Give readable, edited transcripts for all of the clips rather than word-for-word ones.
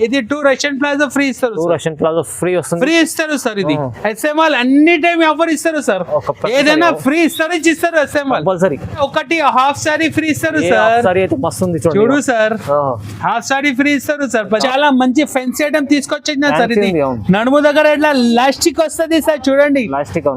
ఇది 2 Russian palazzo free ఇస్తారు. 2 Russian palazzo free వస్తుంది, ఫ్రీ ఇస్తారు సార్. ఇది ఎస్ఎం వాళ్ళు అన్ని టైం ఆఫర్ ఇస్తారు సార్. ఏదైనా ఫ్రీ ఇస్తారు ఇస్తారు ఎస్ఎం వాళ్ళు. కంపల్సరీ ఒకటి హాఫ్ సారీ ఫ్రీ ఇస్తారు సార్. సారీ అయితే మస్తు ఉంది చూడు సార్, హాఫ్ సారీ ఫ్రీ ఇస్తారు సార్. చాలా మంచి ఫెన్సీ ఐటమ్ తీసుకొచ్చిన సార్. ఇది నడుము దగ్గర ఇట్లా లాస్టిక్ వస్తుంది సార్. చూడండి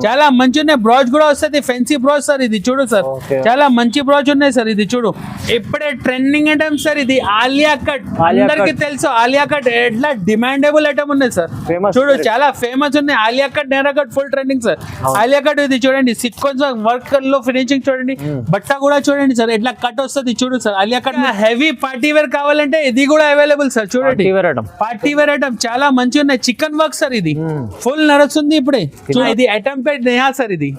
చాలా మంచి ఉన్నాయి. బ్రాజ్ కూడా వస్తుంది, ఫెన్సీ బ్రాజ్ సార్. ఇది చూడు సార్, చాలా మంచి బ్రాజ్ ఉన్నాయి సార్. ఇది చూడు ఇప్పుడే ట్రెండింగ్ ఐటమ్ సార్. ఇది ఆలియా కట్, అందరికి తెలుసు ఆలియా కట్ ఎట్లా డిమాండబుల్ ఐటమ్ ఉన్నాయి సార్. చూడు చాలా ఫేమస్ ఉన్నాయి Alia cut, Naira cut full trending sir. Alia cut ఇది చూడంండి, సిక్వెన్స్ వర్క్ లో ఫినిషింగ్ చూడండి, బట్ట కూడా చూడండి సార్ ఎట్లా కట్ వస్తుంది. చూడు sir Alia cut heavy party wear కావాలంటే ఇది కూడా అవైలబుల్ సార్. చూడండి పార్టీ వేర్ ఐటమ్ చాలా మంచి ఉన్నాయి. చికెన్ వర్క్ సార్, ఇది ఫుల్ నడుస్తుంది ఇప్పుడే. ఇది ఐటమ్ పేరు నేహా సార్. ఇది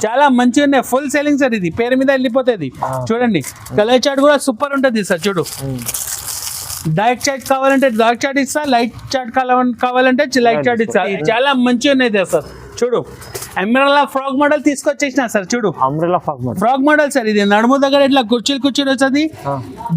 చాలా మంచి ఉన్నాయి, ఫుల్ సెల్లింగ్ సార్. ఇది పేరు మీద వెళ్ళిపోతుంది. చూడండి కలర్ చార్ట్ కూడా సూపర్ ఉంటుంది సార్. చూడు డార్క్ చార్ట్ కావాలంటే డార్క్ చార్ట్ ఇస్తా, లైట్ చార్ట్ కావాలంటే లైట్ చార్ట్ ఇస్తా. చాలా మంచిగా ఉన్నాయి సార్. చూడు అంబ్రెల్లా ఫ్రాక్ మోడల్ తీసుకొచ్చేసిన సార్. చూడు అంబ్రెల్లా ఫ్రాక్ మోడల్ సార్. ఇది నడుము దగ్గర ఇట్లా కుర్చీలు వస్తుంది,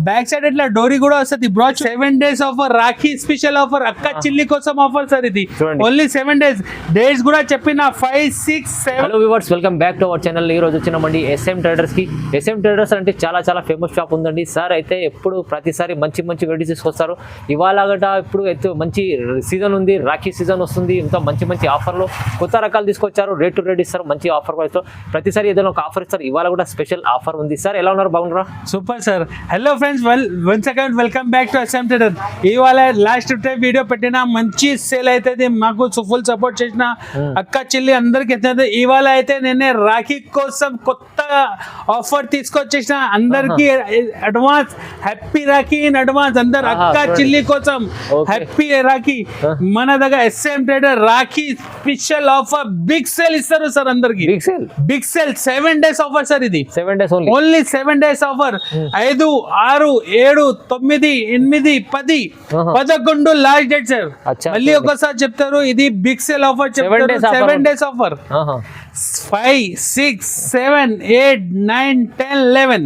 బ్యాక్ సైడ్ ఇట్లా డోరీ కూడా వస్తుంది. బ్రాడ్ 7 days offer, Rakhi special offer, అక్క చిల్లి కోసం ఆఫర్ సార్. ఇది ఓన్లీ 7 days. డేట్స్ కూడా చెప్పిన 5, 6, 7. Hello viewers, welcome back to our channel. ఈ రోజు వచ్చినామండి ఎస్ఎం ట్రేడర్స్ కి. ఎస్ఎం ట్రేడర్స్ అంటే చాలా ఫేమస్ షాప్ ఉందండి. సార్ అయితే ఎప్పుడు ప్రతిసారి మంచి వెరైటీస్ తీసుకొస్తారు. ఇవాళ ఇప్పుడు మంచి సీజన్ ఉంది, రాఖీ సీజన్ వస్తుంది. ఇంకా మంచి ఆఫర్లు కొత్త రకాలు తీసుకొచ్చారు. రేట్ టు రేట్ ఇస్తారు, మంచి ఆఫర్ కూడా. ప్రతిసారి ఏదైనా ఒక ఆఫర్ ఇస్తారు. ఇవాళ కూడా స్పెషల్ ఆఫర్ ఉంది. సార్ ఎలా ఉన్నారు, బాగున్నారా? Super sir. Hello friends, once again welcome back to S M trader. ఇవాళ లాస్ట్ టైం వీడియో పెట్టిన మంచి సేల్ అవుతుంది. మాకు ఫుల్ సపోర్ట్ చేసిన అక్క చెల్లి అందరికి అవుతుంది. ఇవాళ అయితే నేనే రాఖీ కోసం కొత్త ఆఫర్ తీసుకొచ్చేసిన. అందరికి advance happy Rakhi in advance. అందరు అక్క చెల్లి కోసం హ్యాపీ రాఖీ. మన దగ్గర SM trader Rakhi special offer big sale ఇస్తారు సార్. అందరికి big sale 7 days offer sir. ఇది 7 days only 7 days offer. 5, 6, 7, 9, 8, 10, 11 last date sir. మళ్ళీ ఒకసారి చెప్తారు, ఇది బిగ్ సేల్ ఆఫర్ చెప్తారు. 7 days ఆఫర్. 5, 6, 7, 8, 9, 10, 11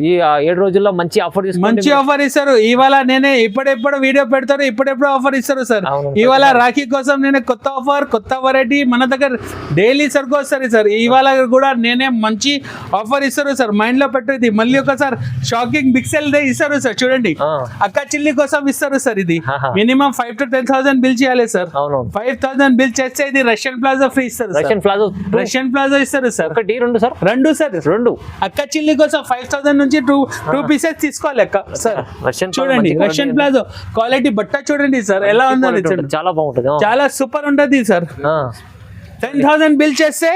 ఈ 7 రోజుల్లో మంచి ఆఫర్ ఇస్తారు. ఇవాళ నేనే ఇప్పుడెప్పుడు వీడియో పెడతారు, ఇప్పుడెప్పుడు ఆఫర్ ఇస్తారు సార్. ఇవాళ రాఖీ కోసం నేనే కొత్త ఆఫర్, కొత్త వెరైటీ మన దగ్గర డైలీ సరుకు వస్తారు సార్. ఇవాళ కూడా నేనే మంచి ఆఫర్ ఇస్తారు సార్. మైండ్ లో పెట్టేది. మళ్ళీ ఒకసారి షాకింగ్ బిగ్ సేల్ ఇస్తారు సార్. చూడండి అక్క చిల్లి కోసం ఇస్తారు సార్. ఇది మినిమం 5,000 to 10,000 బిల్ చేయాలి సార్. 5,000 బిల్ చేస్తే ఇది రష్యన్ ప్లాజా ఫ్రీ ఇస్తారు. రష్యన్ ప్లాజా ఇస్తారు సార్. 1, 2 సార్. 2 సార్. 2 అక్క చిల్లి కోసం 5,000 నుంచి 2 pieces తీసుకోవాలి అక్క సార్. చూడండి రష్యన్ ప్లాజా క్వాలిటీ బట్ట చూడండి సార్ ఎలా ఉందని. చాలా బాగుంటుంది, చాలా సూపర్ ఉంటుంది సార్. 10,000 బిల్ చేస్తే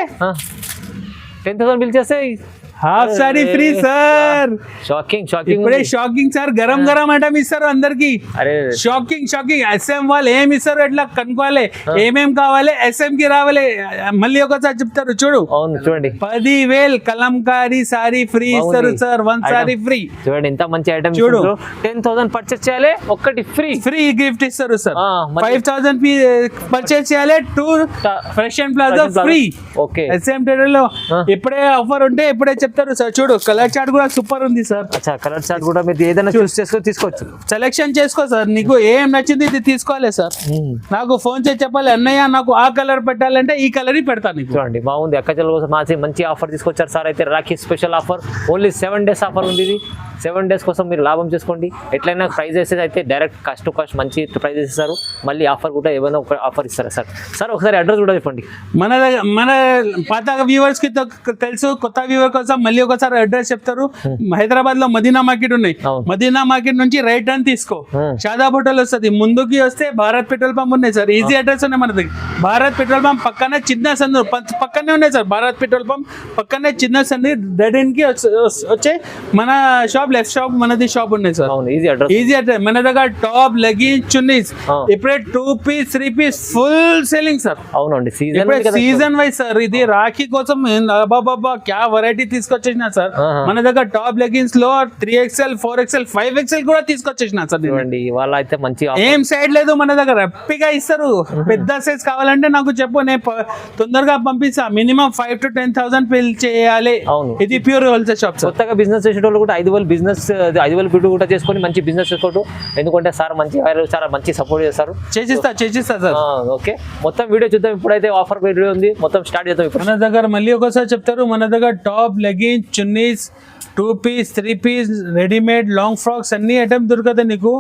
10,000 బిల్ చేస్తే హాఫ్ సారీ ఫ్రీ సార్. ఇప్పుడే షాకింగ్ సార్. గరం ఐటమ్ ఇస్తారు అందరికి. షాకింగ్ ఎస్ఎం వాళ్ళు ఏమి ఇస్తారు ఎట్లా కనుక్కోవాలి, ఏమేం కావాలి, ఎస్ఎం కి రావాలి. మళ్ళీ ఒకసారి చెప్తారు. చూడు చూడండి 10,000 కలంకారీ సారీ ఫ్రీ ఇస్తారు సార్. 1 సారీ ఫ్రీ. చూడండి ఎంత మంచి ఐటమ్. చూడు 10,000 పర్చేస్ చేయాలి, ఒకటి ఫ్రీ గిఫ్ట్ ఇస్తారు సార్. 5,000 పర్చేస్ చేయాలి, 2 Russian palazzo free. SM trader లో ఇప్పుడే ఆఫర్ ఉంటే ఇప్పుడే చెప్తారు సార్. చూడు కలర్ చార్ట్ కూడా సూపర్ ఉంది సార్. కలర్ చార్ట్ కూడా మీరు ఏదైనా చూస్ చేసుకొని తీసుకోవచ్చు, సెలెక్షన్ చేసుకో సార్. నీకు ఏం నచ్చింది ఇది తీసుకోవాలి సార్. నాకు ఫోన్ చేసి చెప్పాలి, అన్నయ్య నాకు ఆ కలర్ పెట్టాలంటే ఈ కలర్ పెడతాను. చూడండి బాగుంది. అక్కచెల్ల కోసం మంచి ఆఫర్ తీసుకొచ్చారు సార్. అయితే Rakhi special offer only 7 days offer ఉంది. ఇది 7 days కోసం మీరు లాభం చేసుకోండి. ఎట్లయినా ప్రైజెస్ అయితే డైరెక్ట్ కాస్ట్ టు కాస్ట్ మంచి ప్రైజెస్ ఇస్తారు. మళ్ళీ ఆఫర్ కూడా ఏమైనా ఒక ఆఫర్ ఇస్తారా సార్? సార్ ఒకసారి అడ్రస్ కూడా చెప్పండి. మన పాత వ్యూవర్స్ కి తెలుసు, కొత్త వ్యూవర్ కోసం మళ్ళీ ఒకసారి అడ్రస్ చెప్తారు. హైదరాబాద్ లో మదీనా మార్కెట్ ఉన్నాయి. మదీనా మార్కెట్ నుంచి రైట్ టర్న్ తీసుకో, షాదాబ్ హోటల్ వస్తుంది. ముందుకి వస్తే భారత్ పెట్రోల్ పంప్ ఉన్నాయి సార్. ఈజీ అడ్రస్ ఉన్నాయి మన దగ్గర. భారత్ పెట్రోల్ పంప్ పక్కనే చిన్న సందు పక్కనే ఉన్నాయి సార్. భారత్ పెట్రోల్ పంప్ పక్కనే చిన్న సందు డెడ్ ఎండ్ కి వచ్చే మన షాప్, లెఫ్ట్ షాప్ మనది షాప్ ఉన్నాయి సార్. Easy address. మన దగ్గర టాప్, లెగిన్స్, చున్నీస్ ఇప్పుడే 2 piece 3 piece full selling sir. అవునండి సీజన్ వైజ్ సార్. ఇది రాఖీ కోసం బాబా క్యా వెరైటీ తీసుకొచ్చేసిన సార్. మన దగ్గర టాప్ లెగిన్స్ లో 3XL, 4XL, 5XL కూడా తీసుకొచ్చేసిన సార్. ఇవాళ అయితే మంచి ఏం సైడ్ లేదు మన దగ్గర. హ్యాపీగా ఇస్తారు. పెద్ద సైజ్ కావాలంటే కావాలంటే నాకు చెప్పు, నేను తొందరగా పంపిస్తా. మినిమం 5 to 10,000 బిల్ చేయాలి. అవును. ఇది ప్యూర్ హోల్సేల్ షాప్ సార్. కొత్తగా బిజినెస్ చేసేటోళ్ళు కూడా 5,000 బిజినెస్ 5,000 బిల్డ్ కూడా చేసుకొని మంచి బిజినెస్ చేసుకోవడం, ఎందుకంటే సార్ చాలా మంచి సపోర్ట్ చేస్తారు. చేసిస్తా సార్. ఓకే, మొత్తం వీడియో చూద్దాం. ఇప్పుడైతే ఆఫర్ వీడియో ఉంది, మొత్తం స్టార్ట్ చేద్దాం. ఇప్పుడు మన దగ్గర మళ్ళీ ఒకసారి చెప్తారు, మన దగ్గర top, leggings, chunnis, 2 piece 3 piece readymade long frocks అన్ని ఐటమ్ దొరుకుతాయి నీకు.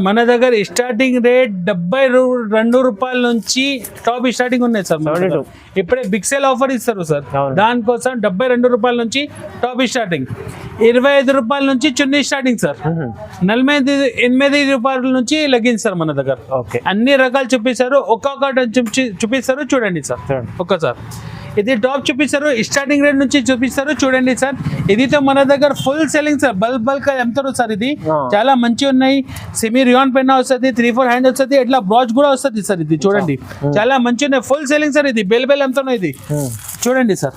మన దగ్గర స్టార్టింగ్ రేట్ 72 రూపాయల నుంచి టాప్ స్టార్టింగ్ ఉన్నాయి సార్. ఇప్పుడే బిగ్ సేల్ ఆఫర్ ఇస్తారు సార్, దానికోసం 72 రూపాయల నుంచి టాప్ స్టార్టింగ్. 25 రూపాయల నుంచి చున్నీ స్టార్టింగ్ సార్. 48 రూపాయల నుంచి లెగిన్స్ సార్ మన దగ్గర. అన్ని రకాలు చూపిస్తారు, ఒక్కొక్కటి చూపిస్తారు. చూడండి సార్ ఒక్కసారి. ఇది టాప్ చూపిస్తారు, స్టార్టింగ్ రేట్ నుంచి చూపిస్తారు. చూడండి సార్, ఇదితో మన దగ్గర ఫుల్ సెల్లింగ్ సార్. బల్క్ అమ్ముతారు సార్. ఇది చాలా మంచి ఉన్నాయి. సెమీ రియాన్ పైన వస్తుంది, 3-4 హ్యాండ్ వస్తుంది, ఇట్లా బ్రాచ్ కూడా వస్తుంది సార్. ఇది చూడండి చాలా మంచి ఉన్నాయి, ఫుల్ సెల్లింగ్ సార్. ఇది బెల్ అమ్ముతున్నాయి. ఇది చూడండి సార్,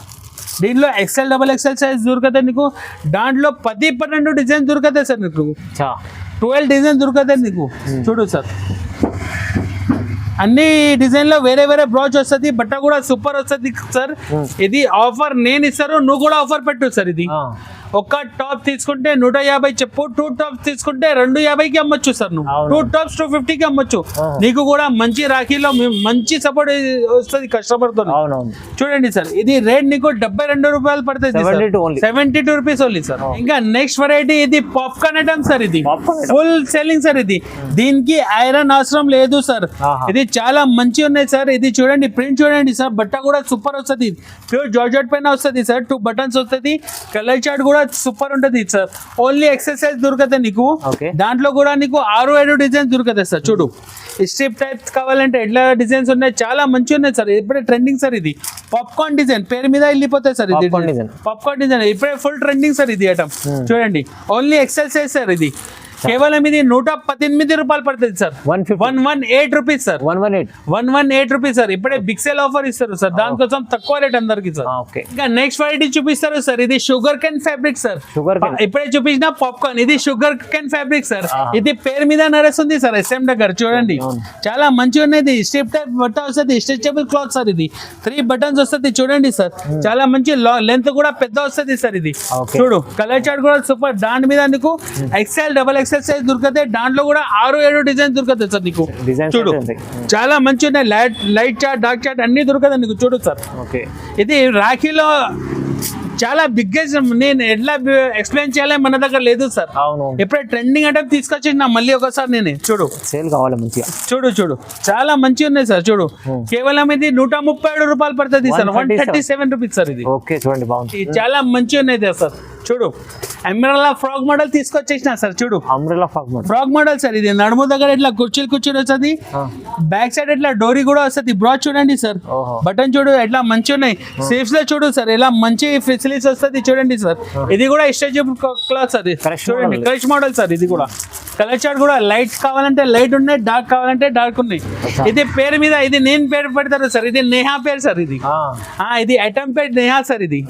దీంట్లో XL, XXL సైజ్ దొరుకుతాయి నీకు. దాంట్లో 10-12 డిజైన్ దొరుకుతాయి సార్ నీకు. 12 డిజైన్ దొరుకుతాయి నీకు. చూడు సార్, అన్ని డిజైన్ లో వేరే వేరే బ్రాచ్ వస్తుంది, బట్ట కూడా సూపర్ వస్తుంది సార్. ఇది ఆఫర్ నేను ఇస్తారు, నువ్వు కూడా ఆఫర్ పెట్టు సార్. ఇది ఒక టాప్ తీసుకుంటే 150 చెప్పు, 2 టాప్స్ తీసుకుంటే 250కి అమ్మొచ్చు సార్. నువ్వు 2 టాప్స్ 250కి అమ్మొచ్చు. నీకు కూడా మంచి రాఖీలో మంచి సపోర్ట్ వస్తుంది కస్టమర్ తో. చూడండి సార్, ఇది రేట్ నీకు 72 రూపాయలు పడుతుంది, 72 రూపీస్ ఓన్లీ సార్. ఇంకా నెక్స్ట్ వెరైటీ ఇది పాప్కార్న్ ఐటమ్ సార్. ఇది ఫుల్ సెల్లింగ్ సార్. ఇది దీనికి ఐరన్ అవసరం లేదు సార్. ఇది చాలా మంచి ఉన్నాయి సార్. ఇది చూడండి, ప్రింట్ చూడండి సార్, బట్ట కూడా సూపర్ వస్తుంది. ప్యూర్ జార్జెట్ పైన వస్తుంది సార్. 2 బటన్స్ వస్తుంది, కలర్ చార్ట్ కూడా సూపర్ ఉంటది సార్. ఓన్లీ ఎక్సర్సైజ్ దొరుకుతాయి నీకు. దాంట్లో కూడా నీకు 6-7 డిజైన్స్ దొరుకుతాయి సార్. చూడు, స్ట్రిప్ టైప్స్ కావాలంటే ఎట్లా డిజైన్స్ ఉన్నాయి, చాలా మంచి ఉన్నాయి సార్. ఇప్పుడే ట్రెండింగ్ సార్. ఇది పాప్కార్న్ డిజైన్ పేరు మీద వెళ్ళిపోతాయి సార్. ఇది పాప్కార్న్ డిజైన్ ఇప్పుడే ఫుల్ ట్రెండింగ్ సార్. ఇది ఐటమ్ చూడండి, ఓన్లీ ఎక్సర్సైజ్ సార్. ఇది కేవలం ఇది 118 రూపాయలు పడుతుంది sir. 118 rupees sir. 118 rupees sir. ఇప్పుడే బిగ్ సేల్ ఆఫర్ ఇస్తారు సార్, దానికోసం తక్కువ రేట్ అందరికి సార్. ఇంకా నెక్స్ట్ వెరైటీ చూపిస్తారు సార్. ఇది షుగర్ కెన్ ఫ్యాబ్రిక్ సార్. ఇప్పుడే చూపించిన పాప్కార్న్, ఇది షుగర్ కెన్ ఫ్యాబ్రిక్ సార్. ఇది పేరు మీద నడుస్తుంది సార్ SM దగ్గర. చూడండి చాలా మంచిగా ఉన్నది. స్ట్రిప్ టైప్ బట్ట వస్తుంది, స్ట్రెచబుల్ క్లాత్ సార్. ఇది 3 బటన్స్ వస్తుంది. చూడండి సార్, చాలా మంచి లెంత్ కూడా పెద్ద వస్తుంది సార్. ఇది చూడు, కలర్ చార్ట్ కూడా సూపర్. దాని మీద నీకు XL, XXL సైజ్ దొరుకుతాయి. దాంట్లో కూడా 6-7 డిజైన్ దొరుకుతాయి సార్ నీకు. చూడు చాలా మంచి ఉన్నాయి. లైట్ చార్ట్, డార్క్ చార్ట్ అన్ని దొరుకుతాయి నీకు. చూడు సార్, ఇది రాఖీలో చాలా బిగ్గెస్ట్. నేను ఎట్లా ఎక్స్ప్లెయిన్ చేయాలి, మన దగ్గర లేదు సార్. ఇప్పుడే ట్రెండింగ్ అంటే తీసుకొచ్చి మళ్ళీ ఒకసారి నేను చూడు సేల్ కావాలి మంచిగా. చూడు చాలా మంచిగా ఉన్నాయి సార్. చూడు, కేవలం ఇది 137 రూపాయలు పడుతుంది సార్. 137 rupees sir. ఇది చూడండి బాగుంది, చాలా మంచిగా ఉన్నాయి సార్. చూడు, అంబ్రెల్లా ఫ్రాక్ మోడల్ తీసుకొచ్చేసిన సార్. చూడు, అంబ్రెల్లా ఫ్రాక్ మోడల్ సార్. ఇది నడుము దగ్గర ఇట్లా కుర్చీలు వస్తుంది, బ్యాక్ సైడ్ ఇట్లా డోరీ కూడా వస్తుంది. బ్రాచ్ చూడండి సార్, బటన్ చూడు ఎట్లా మంచిగా ఉన్నాయి. సేఫ్స్ లో చూడు సార్, ఇలా మంచి ఫెసిలిటీస్ వస్తుంది. చూడండి సార్, ఇది కూడా స్ట్రెచబుల్ క్లాత్ సార్. చూడండి, క్రష్ మోడల్ సార్. ఇది కూడా కలర్ చార్ట్ కూడా లైట్ కావాలంటే లైట్ ఉన్నాయి, డార్క్ కావాలంటే డార్క్ ఉన్నాయి. ఇది పేరు మీద, ఇది నేను పేరు పెడతారు సార్. ఇది నేహా పేరు సార్. ఇది ఐటమ్ పేరు నేహా సార్. ఇది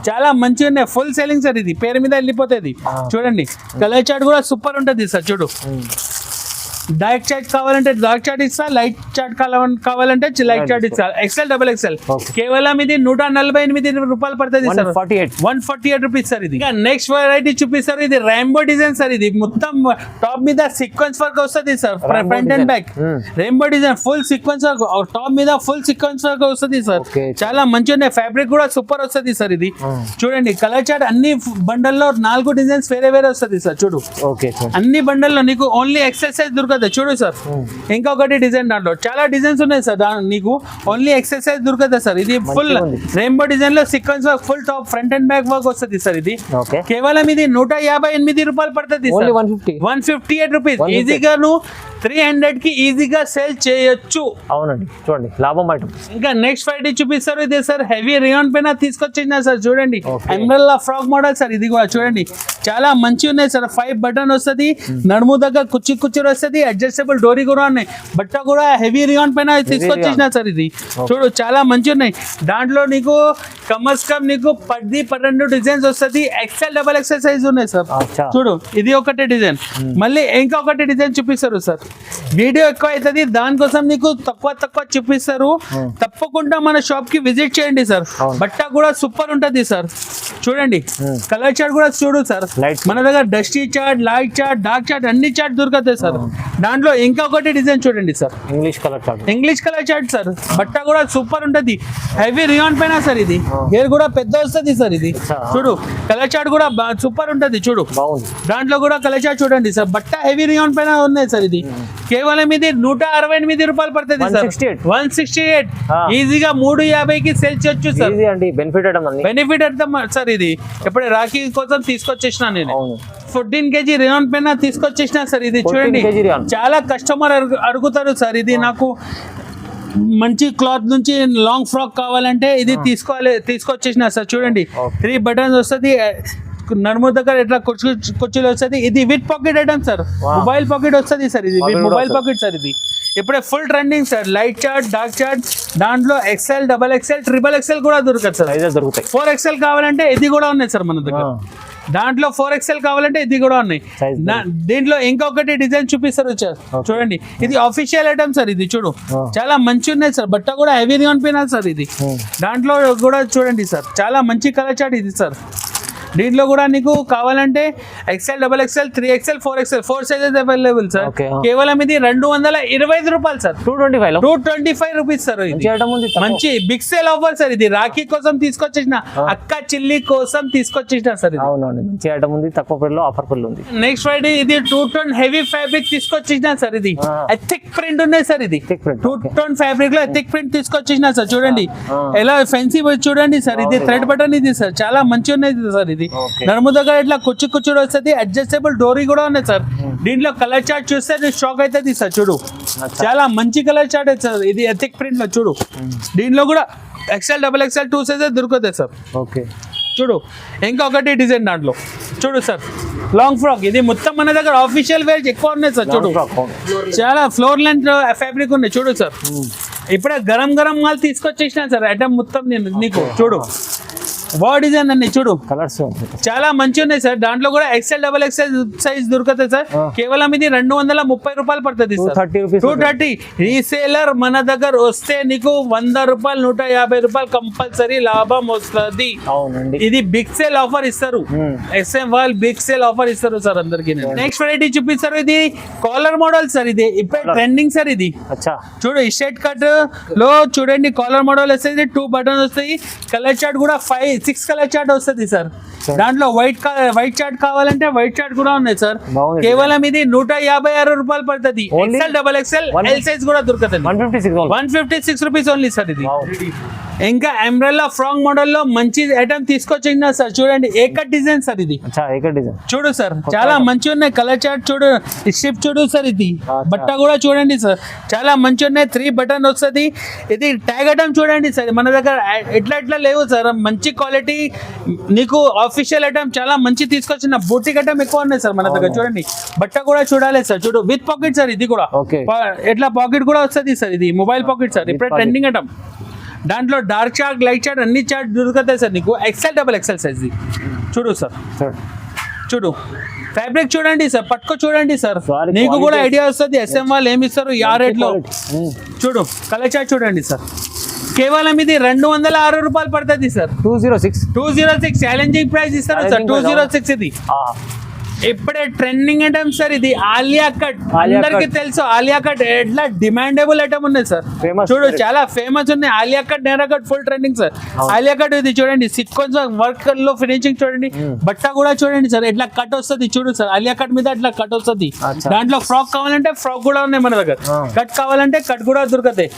చాలా మంచిగా ఉన్నాయి, ఫుల్ సెల్లింగ్ సార్. ఇది పేరు మీద వెళ్ళిపోతుంది. చూడండి, కలర్ చార్ట్ కూడా సూపర్ ఉంటుంది సార్. చూడు, డార్క్ చార్ట్ కావాలంటే డార్క్ చార్ట్ ఇస్తా, లైట్ చార్ట్ కావాలంటే లైట్ చార్ట్ ఇస్తా. XL, XXL కేవలం ఇది 148 రూపాయలు పడుతుంది సార్. 148 rupees sir. ఇది నెక్స్ట్ వెరైటీ చూపిస్తారు. ఇది రెయిన్బో డిజైన్ సార్. ఇది మొత్తం టాప్ మీద సీక్వెన్స్ వర్క్ వస్తుంది sir. Front and back rainbow design, full sequence work. Top మీద ఫుల్ సీక్వెన్స్ వర్క్ వస్తుంది సార్. చాలా మంచిగా ఉన్నాయి. ఫ్యాబ్రిక్ కూడా సూపర్ వస్తుంది సార్. ఇది చూడండి, కలర్ చార్ట్ అన్ని బండల్లో 4 డిజైన్స్ వేరే వేరే వస్తుంది సార్. చూడు, అన్ని బండల్లో నీకు ఓన్లీ ఎక్సర్సైజ్ దొరుకుతుంది. చూడు సార్, ఇంకొకటి డిజైన్, దాంట్లో చాలా డిజైన్స్ ఉన్నాయి సార్. నీకు ఓన్లీ ఎక్సర్సైజ్ దొరుకుతుంది సార్. ఇది ఫుల్ రెయిన్బో డిజైన్ లో sequence work, full top front and back work వస్తుంది సార్. ఇది కేవలం ఇది 158 రూపాయలు పడుతుంది సార్. 158 రూపీస్. ఈజీగా నువ్వు 300 కి ఈజీగా సేల్ చేయొచ్చు. అవునండి, చూడండి లాభం ఐటమ్. ఇంకా నెక్స్ట్ వెరైటీ చూపిస్తారు. ఇది సార్ హెవీ రియాన్ పైన తీసుకొచ్చిందా సార్. చూడండి, అంబ్రెల్లా ఫ్రాక్ మోడల్ సార్. ఇది కూడా చూడండి, చాలా మంచిగా ఉన్నాయి సార్. 5 బటన్ వస్తుంది, నడుము దగ్గర కుర్చీ వస్తుంది, అడ్జస్టబుల్ డోరీ కూడా ఉన్నాయి. బట్ట కూడా హెవీ రియాన్ పైన తీసుకొచ్చేసిన సార్. ఇది చూడు, చాలా మంచిగా ఉన్నాయి. దాంట్లో నీకు కమర్స్ కమ్ నీకు 10-12 డిజైన్స్ వస్తుంది. XL, XXL సైజ్ ఉన్నాయి సార్. చూడు, ఇది ఒకటే డిజైన్. మళ్ళీ ఇంకొకటి డిజైన్ చూపిస్తారు సార్. వీడియో ఎక్కువ అవుతుంది, దానికోసం నీకు తక్కువ చూపిస్తారు. తప్పకుండా మన షాప్ కి విజిట్ చేయండి సార్. బట్ట కూడా సూపర్ ఉంటది సార్. చూడండి కలర్ చార్ట్ కూడా చూడు సార్. మన దగ్గర dusty chart, light chart, dark chart అన్ని చార్ట్ దొరుకుతాయి సార్. దాంట్లో ఇంకొకటి డిజైన్ చూడండి sir, English colour chart sir. బట్ట కూడా సూపర్ ఉంటది, హెవీ రియాన్ పైన సార్. ఇది గేర్ కూడా పెద్ద వస్తుంది సార్. ఇది చూడు కలర్ చార్ట్ కూడా సూపర్ ఉంటది. చూడు దాంట్లో కూడా కలర్ చార్ట్ చూడండి సార్. బట్ట హెవీ రియాన్ పైన ఉన్నాయి సార్. ఇది కేవలం ఇది 168 రూపాయలు పడుతుంది సార్. 168 ఈజీగా 350కి సేల్ చేయొచ్చు సార్. బెనిఫిట్ అర్థం సార్. ఇది ఎప్పుడే రాఖీ కోసం తీసుకొచ్చేసిన నేను 14 kg రియాన్ పైన తీసుకొచ్చేసిన సార్. ఇది చూడండి చాలా కస్టమర్ అడుగుతారు సార్. ఇది నాకు మంచి క్లాత్ నుంచి లాంగ్ ఫ్రాక్ కావాలంటే ఇది తీసుకొచ్చేసిన సార్. చూడండి 3 బటన్స్ వస్తుంది, నడుము దగ్గర ఎట్లా కుర్చీలు వస్తుంది. ఇది with pocket item sir. Mobile pocket వస్తుంది సార్. ఇది మొబైల్ పాకెట్ సార్. ఇది ఇప్పుడే full trending sir. Light chart, dark chart, దాంట్లో XL, XXL, XXL కూడా దొరుకుతుంది సార్. 4XL కావాలంటే ఇది కూడా ఉన్నాయి సార్ మన దగ్గర. దాంట్లో 4XL కావాలంటే ఇది కూడా ఉన్నాయి. దీంట్లో ఇంకొకటి డిజైన్ చూపిస్తారు సార్. చూడండి ఇది ఆఫీషియల్ ఐటమ్ సార్. ఇది చూడు చాలా మంచి ఉన్నాయి సార్. బట్ట కూడా హెవీ అనిపోయినారు సార్. ఇది దాంట్లో కూడా చూడండి సార్ చాలా మంచి కలర్ చార్ట్ ఇది సార్. దీంట్లో కూడా నీకు కావాలంటే XL, XXL, 3XL, 4XL 4 sizes available sir. కేవలం ఇది 225 రూపాయలు సార్. 225 rupees sir. మంచి బిగ్ సేల్ ఆఫర్ సార్. ఇది రాఖీ కోసం తీసుకొచ్చేసిన, అక్క చిల్లి కోసం తీసుకొచ్చేసిన సార్. నెక్స్ట్ ఫ్రైడే ఇది 2 టోన్ హెవీ ఫ్యాబ్రిక్ తీసుకొచ్చేసిన సార్. ఇది ఎథిక్ ప్రింట్ ఉన్నాయి సార్. ఇది 2 టోన్ ఫ్యాబ్రిక్ లో ఎథిక్ ప్రింట్ తీసుకొచ్చేసిన సార్. చూడండి ఎలా ఫెన్సీ చూడండి సార్. ఇది థ్రెడ్ బటన్ ఇది సార్. చాలా మంచి ఉన్నాయి సార్. ఇది నడుము దగ్గర ఇట్లా కుచ్చుడు వస్తుంది, అడ్జస్టబుల్ డోరీ కూడా ఉన్నాయి సార్. దీంట్లో కలర్ చార్ట్ చూస్తే షాక్ అవుతుంది సార్. చూడు చాలా మంచి కలర్ చార్ట్ అయితే సార్. ఇది ఎథిక్ ప్రింట్ లో చూడు. దీంట్లో కూడా XL, XXL 2 సైజెస్ దొరుకుతాయి సార్. చూడు ఇంకొకటి డిజైన్ దాంట్లో చూడు సార్. లాంగ్ ఫ్రాక్ ఇది మొత్తం మన దగ్గర ఆఫీషియల్ వేర్ ఎక్కువ ఉన్నాయి సార్. చూడు చాలా ఫ్లోర్ లెంత్ ఫ్యాబ్రిక్ ఉన్నాయి. చూడు సార్ ఇప్పుడే గరం మాల్ తీసుకొచ్చేసిన సార్ ఐటమ్ మొత్తం నీకు. చూడు డిజైన్ అన్ని చూడు కలర్స్ చాలా మంచి ఉన్నాయి సార్. దాంట్లో కూడా XL, XXL సైజ్ దొరుకుతాయి సార్. కేవలం ఇది 230 రూపాయలు పడుతుంది సార్. 230 రీసేలర్ మన దగ్గర వస్తే నీకు 100 రూపాయలు 150 రూపాయలు కంపల్సరీ లాభం వస్తుంది. ఇది బిగ్ సేల్ ఆఫర్ ఇస్తారు. SM వాళ్ళు బిగ్ సేల్ ఆఫర్ ఇస్తారు సార్ అందరికి. నెక్స్ట్ వెరైటీ చూపిస్తారు. ఇది కాలర్ మోడల్ సార్. ఇది ఇప్పుడు ట్రెండింగ్ సార్. ఇది చూడు ఈ షర్ట్ కట్ లో చూడండి కాలర్ మోడల్ వస్తుంది. 2 బటన్ వస్తాయి. కలర్ చార్ట్ కూడా 6 కలర్ చార్ట్ వస్తుంది సార్. దాంట్లో వైట్ చార్ట్ కావాలంటే వైట్ చార్ట్ కూడా ఉన్నాయి సార్. కేవలం ఇది 156 రూపాయలు పడుతుంది. XL, XXL L సైజ్ కూడా దొరుకుతుంది. 156 రూపీస్ ఓన్లీ సార్. ఇది ఇంకా అంబ్రెల్లా ఫ్రాక్ మోడల్ లో మంచి ఐటమ్ తీసుకొచ్చింది సార్. చూడండి ఏకట్ డిజైన్ సార్. ఇది చూడు సార్ చాలా మంచి ఉన్నాయి. కలర్ చార్ట్ చూడు, స్ట్రిప్ చూడు సార్. ఇది బట్ట కూడా చూడండి సార్ చాలా మంచి ఉన్నాయి. 3 బటన్ వస్తుంది. ఇది ట్యాగ్ ఐటమ్ చూడండి సార్. మన దగ్గర ఎట్లా లేవు సార్. మంచి క్వాలిటీ నీకు ఆఫీషియల్ ఐటమ్ చాలా మంచి తీసుకొచ్చిన బూటిక్ ఐటమ్ ఎక్కువ ఉన్నాయి సార్ మన దగ్గర. చూడండి బట్ట కూడా చూడాలి సార్. చూడు విత్ పాకెట్ సార్. ఇది కూడా ఎట్లా పాకెట్ కూడా వస్తుంది సార్. ఇది మొబైల్ పాకెట్ సార్. ఇప్పుడే ట్రెండింగ్ ఐటమ్. దాంట్లో డార్క్ చార్ట్, లైట్ చార్ట్ అన్ని చార్ట్ దొరుకుతాయి సార్ నీకు. XL, XXL సైజ్ చూడు సార్. చూడు ఫ్యాబ్రిక్ చూడండి సార్. పట్టుకో చూడండి సార్. నీకు కూడా ఐడియా వస్తుంది SM వాళ్ళు ఏమి ఇస్తారు ఆ రేట్ లో. చూడు కలర్ చార్ట్ చూడండి సార్. కేవలం ఇది 206 రూపాయలు పడుతుంది సార్. 206 ఛాలెంజింగ్ ప్రైస్ ఇస్తారు సార్. 206 ఇది ఇప్పుడే ట్రెండింగ్ ఐటమ్ సార్. ఇది ఆలియా కట్ అందరికి తెలుసు. ఆలియా కట్ ఎట్లా డిమాండబుల్ ఐటమ్ ఉన్నాయి సార్. చూడు చాలా ఫేమస్ ఉన్నాయి. Alia cut, Naira cut full trending sir. Alia cut ఇది చూడండి సీక్వెన్స్ వర్క్ లో ఫినిషింగ్ చూడండి. బట్ట కూడా చూడండి సార్. ఎట్లా కట్ వస్తుంది చూడు సార్. ఆలియా కట్ మీద అట్లా కట్ వస్తుంది. దాంట్లో ఫ్రాక్ కావాలంటే ఫ్రాక్ కూడా ఉన్నాయి మన దగ్గర. కట్ కావాలంటే కట్ కూడా దొరుకుతాయి.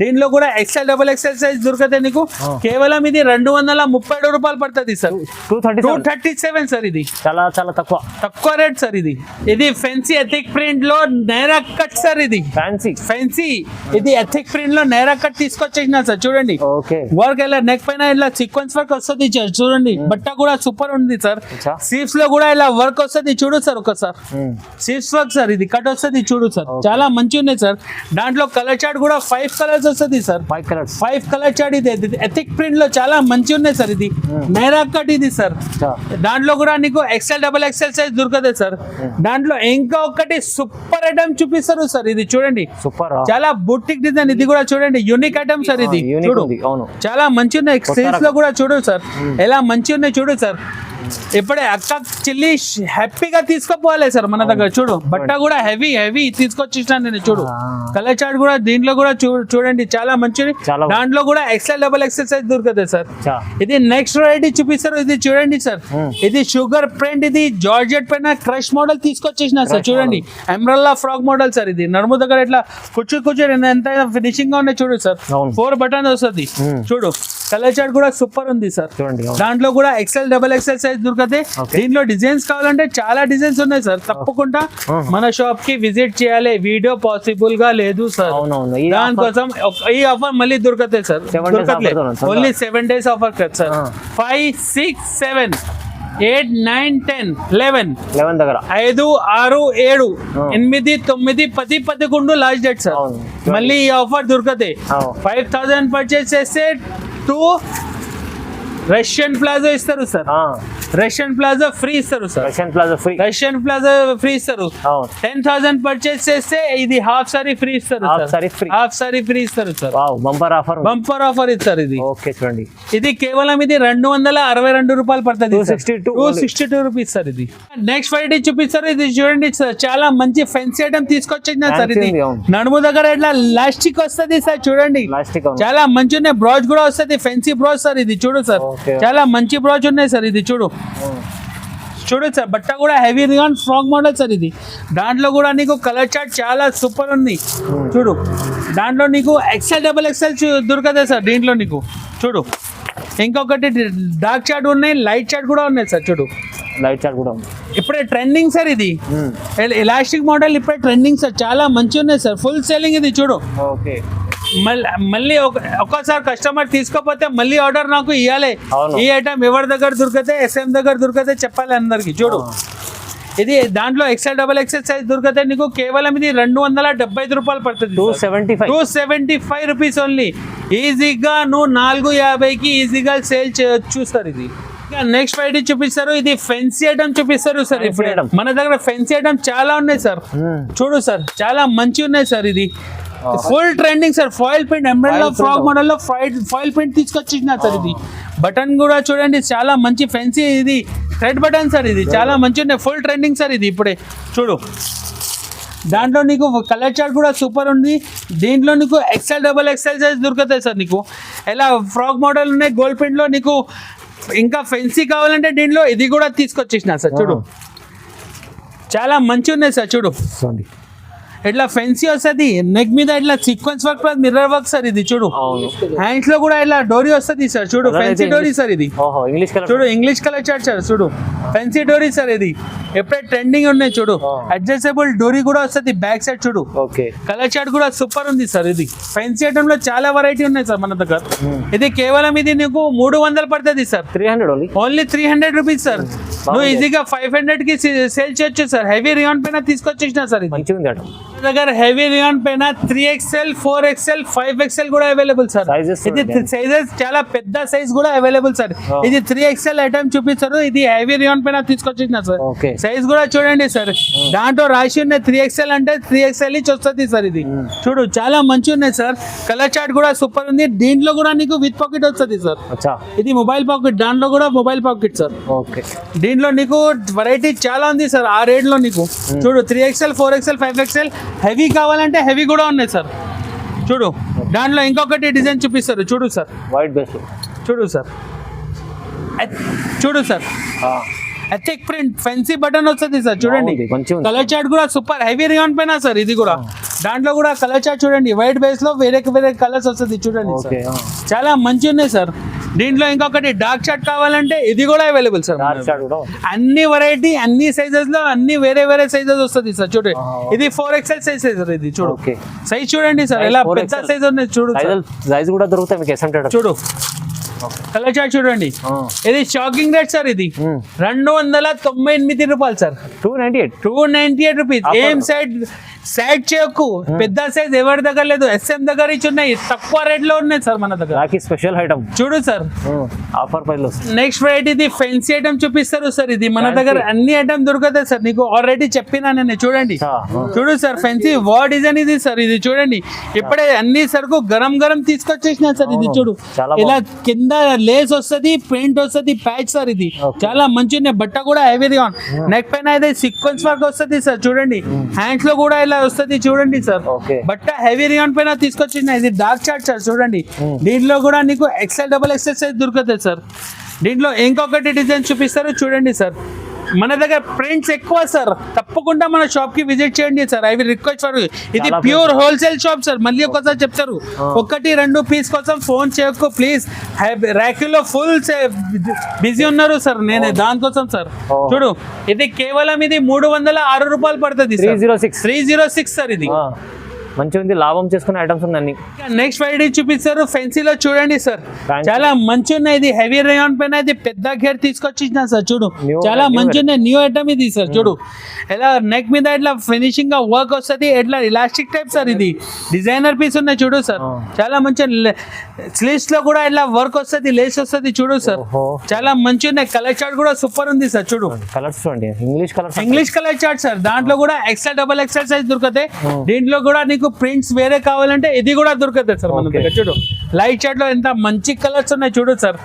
దీంట్లో కూడా XL, XXL సైజ్ దొరుకుతాయి నీకు. కేవలం ఇది 237 రూపాయలు పడుతుంది సార్. 237 సార్. ఇది చాలా తక్కువ రేట్ సార్. ఇది ఫెన్సీ ఎథిక్ ప్రింట్ లో నైరా కట్ సార్. ఇది ఫెన్సీ ఇది ఎథిక్ ప్రింట్ లో నైరా కట్ తీసుకొచ్చేసిన సార్. చూడండి వర్క్ ఇలా నెక్ పైన ఇలా సీక్వెన్స్ వర్క్ వస్తుంది చూడండి. బట్ట కూడా సూపర్ ఉంది సార్. స్లీవ్స్ లో కూడా ఇలా వర్క్ వస్తుంది చూడు సార్. ఒకసారి స్లీవ్స్ వర్క్ సార్. ఇది కట్ వస్తుంది చూడు సార్. చాలా మంచి ఉన్నాయి సార్. దాంట్లో కలర్ చార్ట్ కూడా 5 కలర్స్ వస్తుంది సార్. 5 colour chart. ఇది ఎథిక్ ప్రింట్ లో చాలా మంచి ఉన్నాయి సార్. ఇది నైరా కట్ ఇది సార్. దాంట్లో కూడా నీకు XL, XXL సైజ్ దొరకదే సార్. దాంట్లో ఇంకా ఒకటి సూపర్ ఐటమ్ చూపిస్తారు సార్. ఇది చూడండి, సూపర్, చాలా బుటిక్ డిజైన్. ఇది కూడా చూడండి, యూనిక్ ఐటమ్ సార్. ఇది చూడు, అవును, చాలా మంచి ఉన్నాయి. సేల్స్ లో కూడా చూడు సార్, ఎలా మంచి ఉన్నాయి చూడు సార్. ఇప్పుడే అక్క చిల్లి హ్యాపీగా తీసుకోపోవాలి సార్ మన దగ్గర. చూడు, బట్ట కూడా హెవీ హెవీ తీసుకొచ్చేసిన నేను. చూడు, కలర్ చార్ట్ కూడా దీంట్లో కూడా చూడండి, చాలా మంచిది. దాంట్లో కూడా XL డబుల్ XL సైజ్ దొరుకుతుంది సార్. ఇది నెక్స్ట్ వెరైటీ చూపిస్తారు. ఇది చూడండి సార్, ఇది షుగర్ ప్రింట్, ఇది జార్జెట్ పైన క్రష్ మోడల్ తీసుకొచ్చేసిన సార్. చూడండి, ఎంబ్రెల్లా ఫ్రాక్ మోడల్ సార్. ఇది నడుము దగ్గర ఇట్లా కూర్చు ఎంత ఫినిషింగ్ గా ఉన్నాయి చూడు సార్. 4 బటన్ వస్తుంది. చూడు, కలర్ చార్ట్ కూడా సూపర్ ఉంది సార్. చూడండి, దాంట్లో కూడా XL డబుల్ XL సైజ్ దొరుకుతాయి. దీంట్లో డిజైన్స్ కావాలంటే చాలా డిజైన్స్ ఉన్నాయి సార్. తప్పకుండా మన షాప్ కి విజిట్ చేయాలి. వీడియో పాసిబుల్ గా లేదు సార్. దానికోసం ఈ ఆఫర్ మళ్ళీ దొరుకుతాయి సార్. ఓన్లీ 7 days ఆఫర్ కదా సార్. 5, 6, 7, 8, 9, 10, 11 దగ్గర 5, 6, 7, 8, 9, 10, 11 లాస్ట్ డేట్ సార్. మళ్ళీ ఈ ఆఫర్ దొరుకుతాయి. 5,000 పర్చేస్ చేస్తే 2 రష్యన్ ప్లాజో ఇస్తారు సార్. రష్యన్ ప్లాజో ఫ్రీ ఇస్తారు సార్. రష్యన్ ప్లాజో ఫ్రీ ఇస్తారు. 10,000 పర్చేస్ చేస్తే ఇది హాఫ్ సారీ ఫ్రీ ఇస్తారు. హాఫ్ సారీ ఫ్రీ ఇస్తారు సార్. బంపర్ ఆఫర్ ఇస్తారు. ఇది ఓకే, చూడండి, ఇది కేవలం ఇది 262 రూపాయలు పడుతుంది. 262 రూపీస్ సార్. ఇది నెక్స్ట్ వెరైటీ చూపిస్తారు. ఇది చూడండి సార్, చాలా మంచి ఫెన్సీ ఐటమ్ తీసుకొచ్చిన సార్. ఇది నడుము దగ్గర ఇట్లా లాస్టిక్ వస్తుంది సార్. చూడండి, చాలా మంచి ఉన్నాయి. బ్రాజ్ కూడా వస్తుంది, ఫెన్సీ బ్రాజ్ సార్. ఇది చూడు సార్, చాలా మంచి బ్రాజ్ ఉన్నాయి సార్. ఇది చూడు సార్, బట్ట కూడా heavy rayon frock model sir. ఇది దాంట్లో కూడా నీకు కలర్ చార్ట్ చాలా సూపర్ ఉంది. చూడు, దాంట్లో నీకు XL డబుల్ XL దొరకదే సార్. దీంట్లో నీకు చూడు, ఇంకొకటి డార్క్ చార్ట్ ఉన్నాయి, లైట్ చార్ట్ కూడా ఉన్నాయి సార్. చూడు, లైట్ చార్ట్ కూడా ఉంది. ఇప్పుడే ట్రెండింగ్ సార్. ఇది ఎలాస్టిక్ మోడల్ ఇప్పుడే ట్రెండింగ్ సార్. చాలా మంచి ఉన్నాయి సార్, ఫుల్ సేలింగ్. ఇది చూడు, ఓకే, మళ్ళీ ఒక్కసారి కస్టమర్ తీసుకోపోతే మళ్ళీ ఆర్డర్ నాకు ఇవ్వాలి. ఈ ఐటమ్ ఎవరి దగ్గర దొరికితే, SM దగ్గర దొరికితే చెప్పాలి అందరికి. చూడు, ఇది దాంట్లో XL డబుల్ XL సైజ్ దొరికితే నీకు కేవలం ఇది 275 రూపాయలు పడుతుంది. 275 రూపీస్ ఓన్లీ. ఈజీగా నువ్వు 450కి ఈజీగా సేల్ చేయొచ్చు సార్. ఇది నెక్స్ట్ వెరైటీ చూపిస్తారు. ఇది ఫెన్సీ ఐటమ్ చూపిస్తారు సార్. ఇప్పుడు మన దగ్గర ఫెన్సీ ఐటమ్ చాలా ఉన్నాయి సార్. చూడు సార్, చాలా మంచి ఉన్నాయి సార్. ఇది full trending sir. Foil print, umbrella frock model లో ఫాయిల్ ప్రింట్ తీసుకొచ్చిన సార్. ఇది బటన్ కూడా చూడండి, చాలా మంచి ఫెన్సీ. ఇది థ్రెడ్ బటన్ సార్. ఇది చాలా మంచి ఉన్నాయి, ఫుల్ ట్రెండింగ్ సార్. ఇది ఇప్పుడే చూడు, దాంట్లో నీకు కలర్ చార్ట్ కూడా సూపర్ ఉంది. దీంట్లో నీకు XL డబుల్ XL సైజ్ దొరుకుతాయి సార్. నీకు ఎలా ఫ్రాక్ మోడల్ ఉన్నాయి గోల్డ్ ప్రింట్ లో. నీకు ఇంకా ఫెన్సీ కావాలంటే దీంట్లో ఇది కూడా తీసుకొచ్చేసిన సార్. చూడు, చాలా మంచి ఉన్నాయి సార్. చూడు, ఇట్లా ఫెన్సీ వస్తుంది. నెక్ మీద ఇట్లా sequence work plus mirror work sir. ఇది చూడు, హ్యాండ్స్ లో కూడా ఇట్లా డోరీ వస్తుంది సార్. చూడు, ఫెన్సీ డోరీ సార్. ఇది చూడు, ఇంగ్లీష్ కలర్ చార్ట్ సార్. చూడు, ఫెన్సీ డోరీ సార్. ఇది ఎప్పుడే ట్రెండింగ్ ఉన్నాయి. చూడు, అడ్జస్టబుల్ డోరీ కూడా వస్తుంది బ్యాక్ సైడ్. చూడు, కలర్ చార్ట్ కూడా సూపర్ ఉంది సార్. ఇది ఫెన్సీ ఐటమ్ లో చాలా వెరైటీ ఉన్నాయి సార్ మన దగ్గర. ఇది కేవలం ఇది నీకు 300 పడుతుంది సార్. 300 only 300 rupees sir. నువ్వు ఈజీగా 500 కి సేల్ చేయొచ్చు సార్. హెవీ రియాన్ పైన తీసుకొచ్చేసిన సార్. ఇది దగ్గర హెవీ రియాన్ పైన 3XL, 4XL, 5XL కూడా అవైలబుల్ సార్. ఇది సైజెస్ చాలా పెద్ద సైజ్ కూడా అవైలబుల్ సార్. ఇది 3XL ఐటమ్ చూపిస్తారు. ఇది హెవీ రియాన్ పైన తీసుకొచ్చిన సార్. సైజ్ కూడా చూడండి సార్, దాంట్లో రాసి ఉన్నాయి 3XL అంటే 3XL ఇచ్చి వస్తుంది సార్. ఇది చూడు, చాలా మంచి ఉన్నాయి సార్. కలర్ చార్ట్ కూడా సూపర్ ఉంది. దీంట్లో కూడా నీకు విత్ పాకెట్ వస్తుంది సార్. ఇది మొబైల్ పాకెట్, దాంట్లో కూడా మొబైల్ పాకెట్ సార్. దీంట్లో నీకు వెరైటీ చాలా ఉంది సార్. ఆ రేట్ లో నీకు చూడు, 3XL, 4XL, 5XL హెవీ కావాలంటే హెవీ కూడా ఉన్నాయి సార్. చూడు, దాంట్లో ఇంకొకటి డిజైన్ చూపిస్తారు. చూడు సార్, వైట్ బేస్. చూడు సార్, చూడు sir, ethic print fancy button వస్తుంది సార్. చూడండి, కలర్ చార్ట్ కూడా సూపర్ హెవీ రియాన్ పైన సార్. ఇది కూడా దాంట్లో కూడా కలర్ చార్ట్ చూడండి, వైట్ బేస్ లో వేరే వేరే కలర్స్ వస్తుంది. చూడండి, చాలా మంచి ఉన్నాయి సార్. దీంట్లో ఇంకొకటి డార్క్ చార్ట్ కావాలంటే ఇది కూడా అవైలబుల్ సార్. అన్ని వెరైటీ, అన్ని సైజెస్ లో అన్ని వేరే వేరే సైజెస్ వస్తుంది సార్. చూడండి, ఇది 4XL సైజ్ సార్. ఇది చూడు, సైజ్ చూడండి సార్, ఎలా పెద్ద సైజ్ ఉన్నాయి. చూడు, సైజ్ కూడా దొరుకుతాయి మీకు. చూడు, కలర్ చార్ట్ చూడండి, ఇది షాకింగ్ రేట్ సార్. ఇది 298 రూపాయలు సార్. 298 రూపీస్. ఏం సైడ్ చేయకు, పెద్ద సైజ్ ఎవరి దగ్గర లేదు, SM దగ్గర ఇచ్చి ఉన్నాయి, తక్కువ రేట్ లో ఉన్నాయి సార్ మన దగ్గర. స్పెషల్ ఐటమ్ చూడు సార్, ఆఫర్ ప్రైస్ లో. నెక్స్ట్ వెరైటీ ఇది ఫెన్సీ ఐటమ్ చూపిస్తారు సార్. ఇది మన దగ్గర అన్ని ఐటమ్ దొరుకుతాయి సార్, నీకు ఆల్రెడీ చెప్పినా నేను. చూడండి, చూడు సార్, ఫెన్సీ వా డిజైన్ ఇది సార్. ఇది చూడండి, ఇప్పుడే అన్ని సరుకు గరం గరం తీసుకొచ్చేసిన సార్. ఇది చూడు, ఇలా కింద లేస్ వస్తుంది, ప్రింట్ వస్తుంది, ప్యాచ్ సార్. ఇది చాలా మంచి బట్ట కూడా హెవీ ఆన్. నెక్ పైన అయితే సీక్వెన్స్ వర్క్ వస్తుంది సార్. చూడండి, హ్యాండ్స్ లో కూడా ఇలా వస్తుంది చూడండి సార్. బట్ట హెవీ రియాన్ పైన తీసుకొచ్చిన. ఇది డార్క్ చార్ట్ సార్. చూడండి, దీంట్లో కూడా నీకు XL XXL సైజ్ దొరుకుతుంది సార్. దీంట్లో ఇంకొకటి డిజైన్ చూపిస్తారు చూడండి సార్. మన దగ్గర ప్రింట్స్ ఎక్కువ సార్, తప్పకుండా మన షాప్ కి విజిట్ చేయండి sir. I will request for. ఇది ప్యూర్ హోల్సేల్ షాప్ సార్. మళ్ళీ ఒకసారి చెప్తారు, 1-2 పీస్ కోసం ఫోన్ చేయకు ప్లీజ్. ర్యాక్లో ఫుల్ బిజీ ఉన్నారు సార్, నేనే దానికోసం సార్. చూడు, ఇది కేవలం ఇది 306 రూపాయలు పడుతుంది. 306 సార్. ఇది మంచిగా ఉంది, లాభం చేసుకునే ఐటమ్స్ ఉందండి. నెక్స్ట్ వెరైటీ చూపిస్తారు ఫెన్సీలో. చూడండి సార్, చాలా మంచి ఉన్నాయి. ఇది హెవీ రేయాన్ పైన ఇది పెద్ద గేర్ తీసుకొచ్చిన సార్. చూడు, చాలా మంచి ఉన్నాయి, న్యూ ఐటమ్ ఇది సార్. చూడు, ఇలా నెక్ మీద ఇట్లా ఫినిషింగ్ గా వర్క్ వస్తుంది, ఇట్లా ఇలాస్టిక్ టైప్ సార్. ఇది డిజైనర్ పీస్ ఉన్నాయి చూడు సార్, చాలా మంచి. స్లీవ్స్ లో కూడా ఇట్లా వర్క్ వస్తుంది, లేస్ వస్తుంది. చూడు సార్, చాలా మంచి ఉన్నాయి. కలర్ చార్ట్ కూడా సూపర్ ఉంది సార్. చూడు, కలర్స్ చూడండి, ఇంగ్లీష్ కలర్ చార్ట్ సార్. దాంట్లో కూడా XL XXL సైజ్ దొరుకుతాయి. దీంట్లో కూడా నీకు ప్రింట్స్ వేరే కావాలంటే ఇది కూడా దొరుకుతుంది సార్ మన దగ్గర. చూడు, లైట్ చార్ట్ లో ఎంత మంచి కలర్స్ ఉన్నాయి చూడు సార్.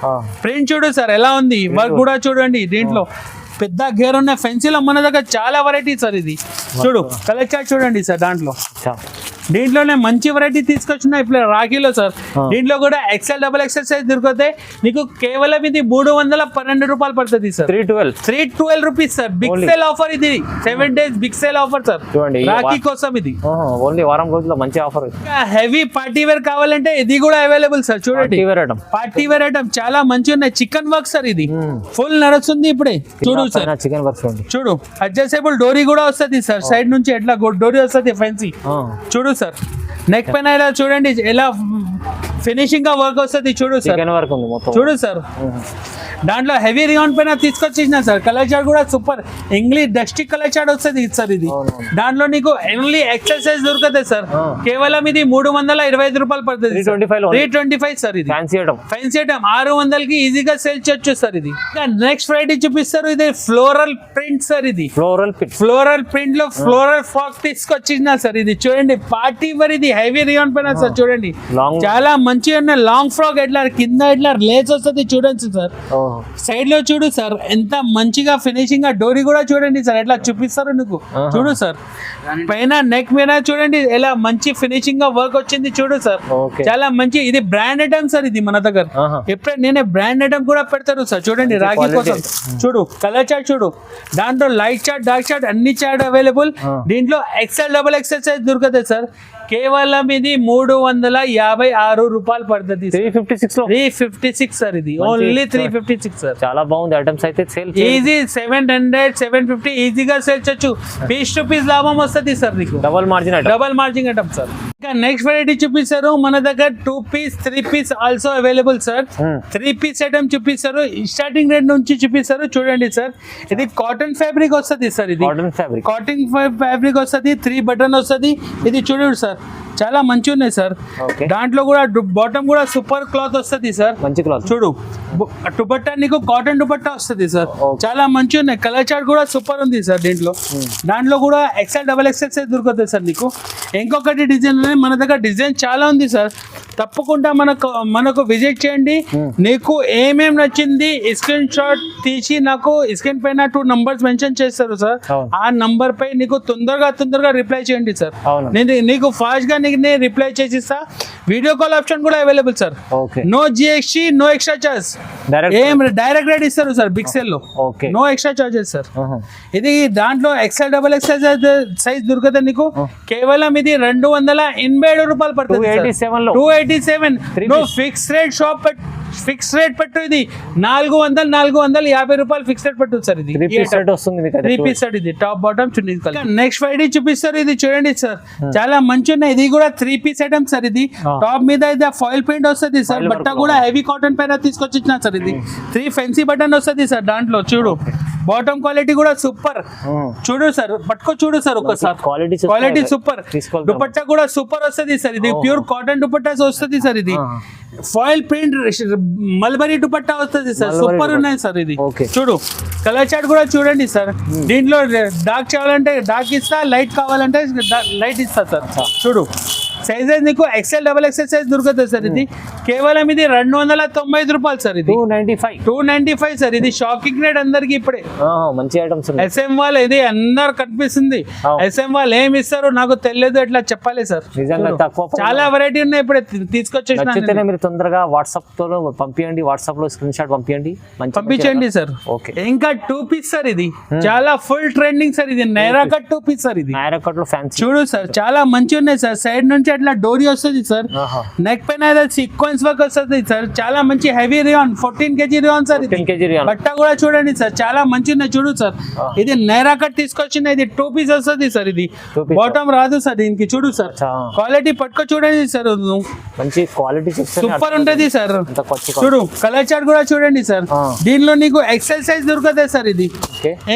ప్రింట్ చూడు సార్ ఎలా ఉంది, వర్క్ కూడా చూడండి. దీంట్లో పెద్ద గేర్ ఉన్నాయి. ఫెన్సీలో మన దగ్గర చాలా వెరైటీ సార్. ఇది చూడు, కలర్ చార్ట్ చూడండి సార్. దీంట్లోనే మంచి వెరైటీ తీసుకొచ్చిన ఇప్పుడు రాఖీలో సార్. దీంట్లో కూడా XL XXL సైజ్ దొరుకుతాయి నీకు. కేవలం ఇది 312 రూపాయలు పడుతుంది sir. 312 rupees sir. Big sale offer ఇది, 7 days big sale offer sir Rakhi కోసం. ఇది ఓన్లీ వారం రోజుల్లో మంచి ఆఫర్. హెవీ పార్టీ వేర్ కావాలంటే ఇది కూడా అవైలబుల్ సార్. చూడండి, పార్టీ వేర్ ఐటమ్ చాలా మంచి ఉన్నాయి. Chikan work sir. ఇది ఫుల్ నడుస్తుంది ఇప్పుడే. చూడు సార్, చికెన్ వర్క్ చూడు, అడ్జస్టబుల్ డోరీ కూడా వస్తుంది సార్. సైడ్ నుంచి ఎట్లా డోరీ వస్తుంది ఫెన్సీ. చూడు సార్, నెక్ పైన ఇలా చూడండి ఎలా ఫినిషింగ్ గా వర్క్ వస్తుంది. చూడు సార్, చూడు సార్, దాంట్లో హెవీ రియాన్ పైన తీసుకొచ్చేసిన సార్. కలర్ చార్ట్ కూడా super English dusty colour chart వస్తుంది సార్. ఇది దాంట్లో నీకు ఓన్లీ XL సైజ్ దొరుకుతుంది సార్. కేవలం ఇది 325 రూపాయలు పడుతుంది. 325 సార్. ఇది ఫ్యాన్సీ ఐటమ్ 600కి ఈజీగా సేల్ చేయొచ్చు సార్. ఇది నెక్స్ట్ వెరైటీ చూపిస్తారు. ఇది ఫ్లోరల్ ప్రింట్ సార్. ఇది ఫ్లోరల్ ప్రింట్ లో ఫ్లోరల్ ఫ్రాక్ తీసుకొచ్చిన సార్. ఇది చూడండి, పార్టీ వర్. ఇది హెవీ రియాన్ పైన సార్. చూడండి, చాలా మంచిగా ఉన్నాయి. లాంగ్ ఫ్రాక్ ఎట్లా కింద ఇట్లా లేస్ వస్తుంది చూడండి సార్. సైడ్ లో చూడు సార్, ఎంత మంచిగా ఫినిషింగ్ గా డోరీ కూడా చూడండి సార్. ఎట్లా చూపిస్తారు నీకు. చూడు సార్, పైన నెక్ మీద చూడండి ఎలా మంచి ఫినిషింగ్ గా వర్క్ వచ్చింది. చూడు సార్, చాలా మంచి. ఇది బ్రాండ్ ఐటమ్ సార్. ఇది మన దగ్గర ఎప్పుడైనా నేనే బ్రాండ్ ఐటమ్ కూడా పెడతారు సార్. చూడండి, రాఖీ కోసం. చూడు, కలర్ చార్ట్ చూడు, దాంట్లో లైట్ చార్ట్, డార్క్ చార్ట్ అన్ని చార్ట్ అవైలబుల్. దీంట్లో XL XXL సైజ్ దొరుకుతాయి సార్. కేవలం ఇది 356 రూపాయలు పడుతుంది. 356 సార్. ఇది ఓన్లీ 356 సార్. చాలా బాగుంది ఐటమ్స్ అయితే. సేల్ ఈజీ 700 750 ఈజీగా సేల్ చేయొచ్చు. పీస్ టు పీస్ లాభం వస్తుంది సార్ నీకు. Double margin item sir. ఇంకా నెక్స్ట్ వెరైటీ చూపిస్తారు మన దగ్గర. 2 piece 3 piece also available sir. 3 piece item చూపిస్తారు. స్టార్టింగ్ రేట్ నుంచి చూపిస్తారు. చూడండి సార్, ఇది కాటన్ ఫ్యాబ్రిక్ వస్తుంది సార్. ఇది కాటన్ ఫ్యాబ్రిక్ వస్తుంది. 3 బటన్ వస్తుంది. ఇది చూడండి సార్, చాలా మంచి ఉన్నాయి సార్. దాంట్లో కూడా బాటమ్ కూడా సూపర్ క్లాత్ వస్తుంది సార్. మంచి క్లాత్. చూడు, దుపట్టా నీకు కాటన్ దుపట్టా వస్తుంది సార్. చాలా మంచి ఉన్నాయి. కలర్ చార్ట్ కూడా సూపర్ ఉంది సార్. దాంట్లో కూడా XL XXL సైజ్ దొరుకుతుంది సార్ నీకు. ఇంకొకటి డిజైన్ మన దగ్గర డిజైన్ చాలా ఉంది సార్. తప్పకుండా మనకు విజిట్ చేయండి. నీకు ఏమేం నచ్చింది స్క్రీన్ షాట్ తీసి నాకు స్క్రీన్ పైన 2 numbers మెన్షన్ చేస్తారు సార్. ఆ నంబర్ పై నీకు తొందరగా రిప్లై చేయండి సార్. నీకు ఫాస్ట్ గా నేను రిప్లై చేసిస్తా. వీడియో కాల్ ఆప్షన్ కూడా available sir. No GST, no extra charge. Direct rate ఇస్తారు సార్ బిగ్ సేల్ లో. No extra charges sir. ఇది దాంట్లో XL XXL సైజ్ దొరుకుతుంది నీకు. కేవలం ఇది 287 రూపాయలు పడుతుంది. 287. No fix rate shop fix rate పెట్టు ఇది 450 రూపాయలు ఫిక్స్ రేట్ పెట్టు సార్ ఇది 3 పీస్ సెట్ వస్తుంది మీకు 3 పీస్ సెట్ ఇది టాప్ బాటమ్ చున్నీ నెక్స్ట్ ఫ్రైడే చూపిస్తారు ఇది చూడండి సార్ చాలా మంచి ఉన్నాయి ఇది కూడా 3 పీస్ ఐటమ్ సార్ ఇది టాప్ మీద ఇది ఫాయిల్ పెయింట్ వస్తుంది సార్ బట్ట కూడా హెవీ కాటన్ పైన తీసుకొచ్చిన సార్ ఇది 3 ఫెన్సీ బటన్ వస్తుంది సార్ దాంట్లో చూడు బాటమ్ క్వాలిటీ కూడా సూపర్ చూడు సార్ పట్టుకో చూడు సార్ ఒకసారి క్వాలిటీ సూపర్ దుపట్టా కూడా సూపర్ వస్తుంది సార్ ఇది ప్యూర్ కాటన్ దుపట్టా వస్తుంది సార్ ఇది ఫాయిల్ ప్రింట్ మల్బరీ దుపట్టా వస్తుంది సార్ సూపర్ ఉన్నాయి సార్ ఇది చూడు కలర్ చార్ట్ కూడా చూడండి సార్ దీంట్లో డార్క్ కావాలంటే డార్క్ ఇస్తా లైట్ కావాలంటే లైట్ ఇస్తా సార్ చూడు సైజ్ నీకు ఎక్సెల్ డబల్ ఎక్సెల్ సైజ్ దొరుకుతుంది సార్ ఇది కేవలం ఇది 295 రూపాయలు సార్ ఇది 295 సార్ ఇది షాకింగ్ రేట్ అందరికి ఇప్పుడే మంచి ఐటమ్స్ ఎస్ఎం వాళ్ళు ఇది అందరు కనిపిస్తుంది ఎస్ఎం వాళ్ళు ఏమి ఇస్తారు నాకు తెలియదు ఎట్లా చెప్పాలి సార్ చాలా వెరైటీ ఉన్నాయి ఇప్పుడే తీసుకొచ్చేసిన మీరు తొందరగా వాట్సాప్ తో పంపించండి వాట్సాప్ లో స్క్రీన్ షాట్ పంపించండి సార్ ఓకే ఇంకా 2 పీస్ సార్ ఇది చాలా ఫుల్ ట్రెండింగ్ సార్ ఇది నైరా కట్ 2 పీస్ సార్ ఇది నైరా కట్ లో ఫ్యాన్సీ చూడు సార్ చాలా మంచి ఉన్నాయి సార్ సైడ్ నుంచి అట్లా డోరీ వస్తుంది సార్ నెక్ పైన సీక్వెన్స్ వర్క్ వస్తుంది సార్ చాలా మంచి heavy rayon 14 kg rayon sir బట్ట కూడా చూడండి సార్ చాలా మంచి ఉన్నాయి చూడు సార్ ఇది నైరా కట్ తీసుకొచ్చిన ఇది 2 పీస్ వస్తుంది సార్ ఇది బాటమ్ రాదు సార్ దీనికి చూడు సార్ క్వాలిటీ పట్టుకో చూడండి సార్ మంచి క్వాలిటీ సూపర్ ఉంటది సార్ చూడు కలర్ చార్ట్ కూడా చూడండి సార్ దీనిలో నీకు ఎక్సెల్ సైజ్ దొరుకుతుంది సార్ ఇది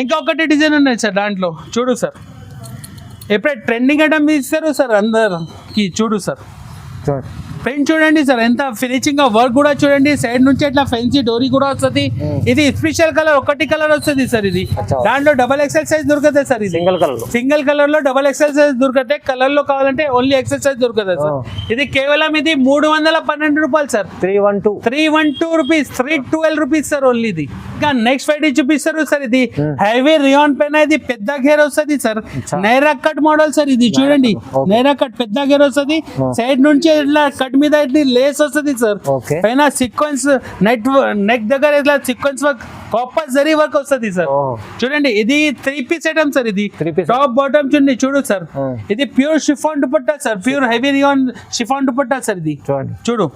ఇంకొకటి డిజైన్ ఉన్నాయి సార్ దాంట్లో చూడు సార్ ఎప్పుడే ట్రెండింగ్ ఐటమ్ ఇస్తారు సార్ అందరికి చూడు సార్ ప్రింట్ చూడండి సార్ ఎంత ఫినిషింగ్ వర్క్ కూడా చూడండి సైడ్ నుంచి అట్లా ఫెన్సీ డోరీ కూడా వస్తుంది ఇది స్పెషల్ కలర్ ఒకటి కలర్ వస్తుంది సార్ ఇది దాంట్లో డబల్ ఎక్సెల్ సైజ్ దొరుకుతాయి సార్ ఇది సింగిల్ కలర్ లో డబల్ ఎక్సెల్ సైజ్ దొరుకుతాయి కలర్ లో కావాలంటే ఓన్లీ ఎక్సెల్ సైజ్ దొరుకుతాయి సార్ ఇది కేవలం ఇది 312 రూపాయలు sir 312 rupees 312 rupees sir only ఇది ఇంకా నెక్స్ట్ ఫ్రైడే చూపిస్తారు సార్ ఇది హెవీ రియాన్ పైన ఇది పెద్ద గేర్ వస్తుంది sir Naira cut model sir ఇది చూడండి నైరా కట్ పెద్ద గేర్ వస్తుంది సైడ్ నుంచి ఇట్లా కట్ మీద లేస్ వస్తుంది సార్ పైన సీక్వెన్స్ నెక్ దగ్గర ఇట్లా sequence work copper zari work వస్తుంది సార్ చూడండి ఇది 3 పీస్ ఐటమ్ సార్ ఇది టాప్ బాటమ్ చూడండి చూడు సార్ ఇది pure chiffon dupatta sir pure heavy rayon chiffon dupatta sir ఇది చూడు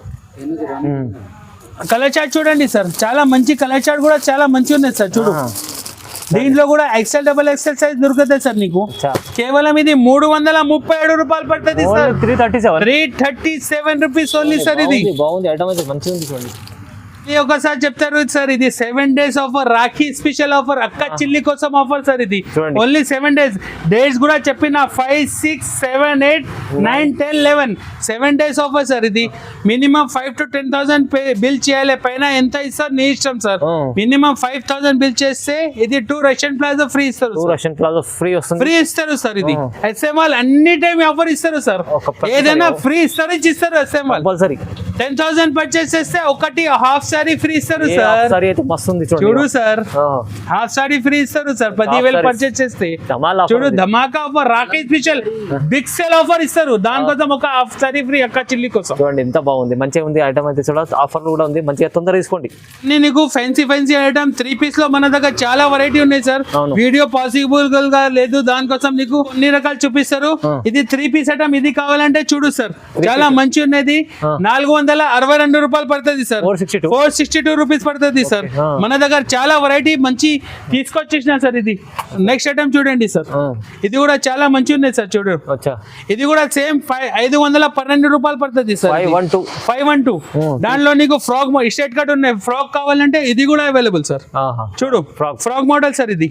కలర్ చార్ట్ చూడండి సార్ చాలా మంచి కలర్ చార్ట్ కూడా చాలా మంచి ఉన్నాయి సార్ చూడు దీంట్లో కూడా ఎక్సెల్ డబల్ ఎక్సెల్ సైజ్ దొరుకుతాయి సార్ నీకు కేవలం ఇది 337 రూపాయలు పడుతుంది సార్ 337 రూపీస్ ఓన్లీ సార్ ఇది బాగుంది ఐటమ్ అయితే మంచిగా ఉంది చూడండి ఒకసారి చెప్తారు సార్ ఇది 7 days offer Rakhi special offer అక్క చిల్లి కోసం ఆఫర్ సార్ ఇది ఓన్లీ 7 days డేట్స్ కూడా చెప్పిన 5, 6, 7, 8, 9, 10, 11 7 days ఆఫర్ సార్ ఇది మినిమం 5 to 10,000 బిల్ చేయాలి పైన ఎంత ఇస్తారు నీ ఇష్టం సార్ మినిమం 5,000 బిల్ చేస్తే ఇది 2 రష్యన్ ప్లాజా ఫ్రీ ఇస్తారు ఫ్రీ ఇస్తారు సార్ ఇది ఎస్ఎంఆల్ అన్ని టైం ఆఫర్ ఇస్తారు సార్ ఏదైనా ఫ్రీ ఇస్తారు ఎస్ఎంఆల్ 10,000 పర్చేస్ చేస్తే ఒకటి హాఫ్ సారీ ఫ్రీ ఇస్తారు సార్ చూడు సార్ హాఫ్ సారీ ఫ్రీ ఇస్తారు సార్ 10,000 పర్చేస్ చేస్తే చూడు ధమాకా offer Rakhi special big sale offer ఇస్తారు దానికోసం ఒక హాఫ్ సారీ ఫ్రీ అక్క చిల్లి కోసం చూడండి ఎంత బాగుంది మంచిగా ఉంది ఐటమ్ అయితే చూడ ఆఫర్ కూడా ఉంది మంచిగా తొందరగా తీసుకోండి నీకు ఫ్యాన్సీ ఐటమ్ 3 పీస్ లో మన దగ్గర చాలా వెరైటీ ఉన్నాయి సార్ వీడియో పాసిబుల్ గా లేదు దానికోసం నీకు అన్ని రకాలు చూపిస్తారు ఇది 3 పీస్ ఐటమ్ ఇది కావాలంటే చూడు సార్ చాలా మంచి ఉన్నది 462 రూపాయలు పడుతుంది సార్ 462 రూపీస్ పడుతుంది సార్ మన దగ్గర చాలా వెరైటీ మంచి తీసుకొచ్చేసిన సార్ ఇది నెక్స్ట్ ఐటమ్ చూడండి సార్ ఇది కూడా చాలా మంచి ఉన్నాయి సార్ చూడు ఇది కూడా సేమ్ 512 రూపాయలు పడుతుంది సార్ 512 దానిలో నీకు ఫ్రాక్ స్ట్రైట్ కట్ ఉన్నాయి ఫ్రాక్ కావాలంటే ఇది కూడా అవైలబుల్ సార్ చూడు ఫ్రాక్ మోడల్ సార్ ఇది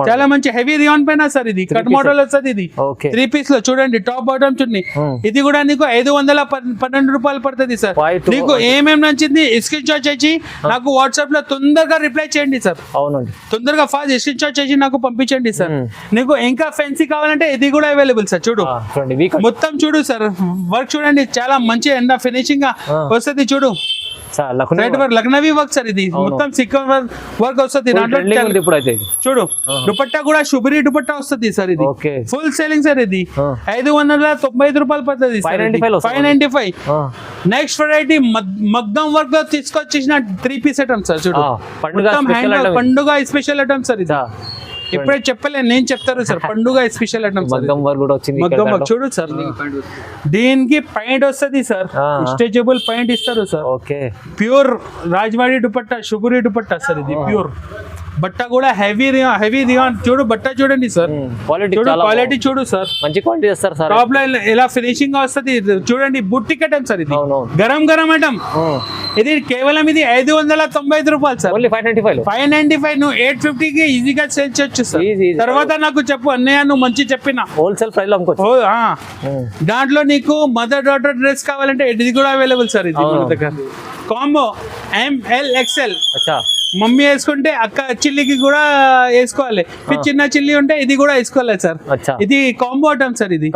చాలా మంచి హెవీ రియాన్ పైన సార్ ఇది కట్ మోడల్ వస్తుంది ఇది 3 పీస్ లో చూడండి టాప్ బాటమ్ చూడండి ఇది కూడా నీకు 512 రూపాయలు పడుతుంది సార్ నీకు ఏమేమి నచ్చింది స్క్రీన్ షాట్ చేసి నాకు వాట్సాప్ లో తొందరగా రిప్లై చేయండి సార్ అవునండి తొందరగా ఫాస్ట్ స్క్రీన్ షాట్ చేసి నాకు పంపించండి సార్ నీకు ఇంకా ఫెన్సీ కావాలంటే ఇది కూడా అవైలబుల్ సార్ చూడు మొత్తం చూడు సార్ వర్క్ చూడండి చాలా మంచి ఎండ ఫినిషింగ్ గా వస్తుంది చూడు లక్నవీ వర్క్ సార్ ఇది మొత్తం సిక్కర్ వర్క్ వస్తుంది చూడు దుపట్టా కూడా శుభ్రీ దుపట్టా వస్తుంది సార్ ఇది ఫుల్ సేలింగ్ సార్ ఇది 595 రూపాయలు పడుతుంది 595 నెక్స్ట్ వెరైటీ మగ్గం వర్క్ లో తీసుకొచ్చేసిన 3 పీస్ ఐటమ్ సార్ చూడు పండుగ స్పెషల్ ఐటమ్ సార్ ఇది ఇప్పుడే చెప్పలే, నేను చెప్తారు సార్. పండుగ స్పెషల్ ఐటమ్ మగ్గం వర్క్ కూడా వచ్చింది మగ్గం వర్క్ చూడు సార్. దీనికి పాయింట్ వస్తుంది సార్, స్ట్రెచబుల్ పాయింట్ ఇస్తారు సార్. ఓకే, ప్యూర్ రాజవాడి దుపట్టా, షుగురి దుపట్టా సార్. ఇది ప్యూర్ బట్ట కూడా హెవీ రియాన్ చూడు. బట్ట చూడండి సార్, క్వాలిటీ క్వాలిటీ చూడు సార్, మంచి క్వాలిటీ చేస్తారు సార్. టాప్ లో ఎలా ఫినిషింగ్ గా వస్తుంది చూడండి. బుట్టిక్ ఐటమ్ సార్ ఇది, గరం గరం ఐటమ్. ఇది కేవలం ఇది 595 రూపాయలు సార్. ఓన్లీ 595. నువ్వు 850 కి ఈజీగా సేల్ చేయొచ్చు సార్. తర్వాత నాకు చెప్పు అన్నయ్య, నువ్వు మంచి చెప్పిన హోల్సేల్ ప్రైస్ లో అమ్ముకోవచ్చు. దాంట్లో నీకు మదర్ డాటర్ డ్రెస్ కావాలంటే ఇది కూడా అవైలబుల్ సార్. ఇది మన దగ్గర కాంబో MLXL. మమ్మీ వేసుకుంటే అక్క చిల్లికి కూడా వేసుకోవాలి, చిన్న చిల్లి ఉంటే ఇది కూడా వేసుకోవాలి సార్. ఇది కాంబో ఐటమ్ సార్. ఇది